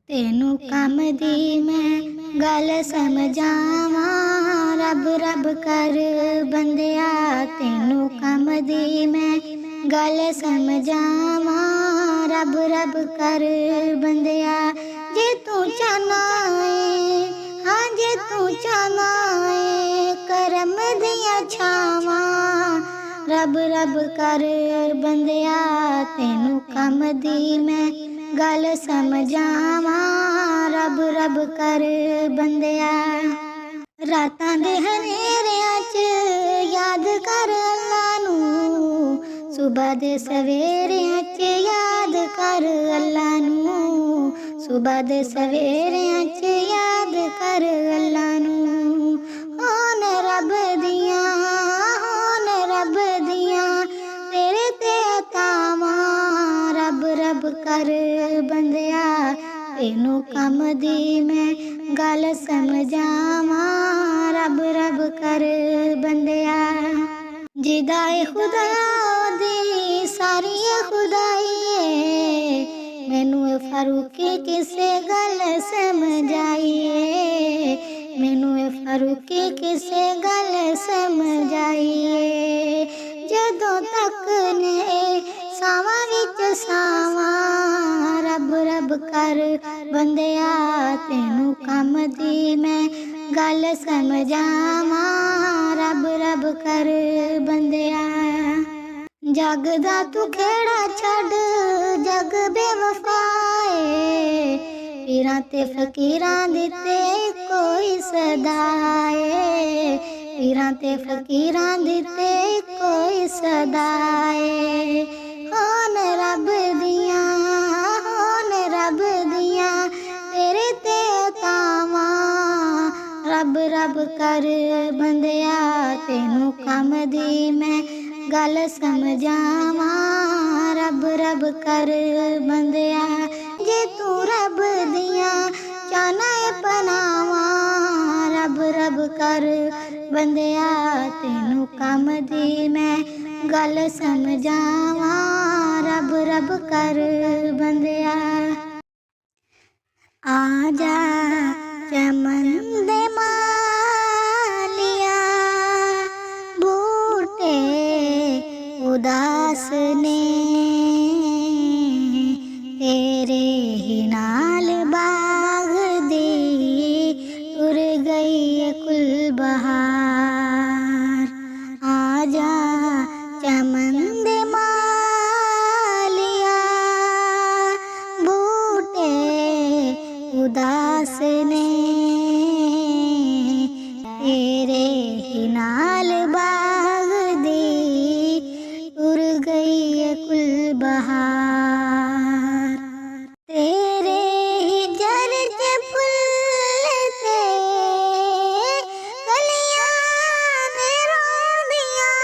तेनू कम दी मैं गल समझावां, रब रब कर बंदिया तेनू कम दी मैं गल समझावां, रब रब कर बंदिया। जे तू चाहना है हाँ जे तू चाहना है करम दियां छावां, रब रब कर बंदिया तेनू कम दी मैं गल समझावां, रब रब कर बंदिया। रातां दे हनेरियां च याद कर अल्लाह नू, सुबह दे सवेरियां च याद कर अल्लाह नू, सुबह दे सवेरियां च याद कर अल्लाह नू। होन रब दियां तेरे ते अतावां, रब रब कर बंदिया तेनू कम दी मैं गल समझावां, रब रब कर बंदिया। जिदा ए खुदा दी सारी खुदाई है, मैनू फारूकी किसे गल समझाइए, मैनू फारूकी किसे गल समझाइए। जदों तक ने सावां विच सावां, रब रब कर बंदिया तेनू कम दी मैं गल समझावां, रब रब कर बंदिया। जग दा तू खेड़ा छड़ जग बेवफाए, पीरां ते फकीरां दिते कोई सदाए, पीरां ते फकीरां दिते कोई सदाए। होन रब दियां तेरे ते अतावां, रब रब कर बंदिया तेनू कम दी मैं गल समझावां, रब रब कर बंदिया। जे तू रब दियां चाहना है पनावां, रब रब कर बंदिया तेनू कम दी मैं गल समझावां, रब रब कर बंदिया। आजा चमन दे मालिया बूटे उदास ने, तेरे ही नाल बाग दी उड़ गई कुल बहार। आजा चमन दे मालिया बूटे उदास ने, तेरे ही नाल बाग दी उड़ गई कुल बहार। तेरे ही जर च फुल ते कलियां ने रोंदियां,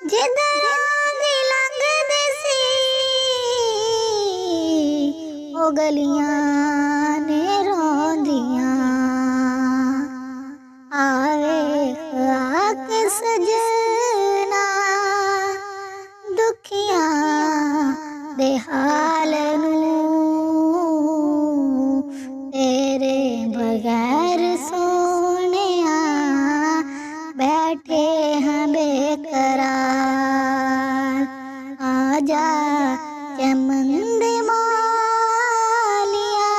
जिधरों दी लंघदे सी ओ गलियां ने रोंदियां। आवे खाक सजना दुखियां दे हाल नू, तेरे बगैर सोनिया बैठे हैं बेकरार। आजा चमन दे मालिया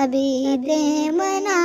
छवि दे मना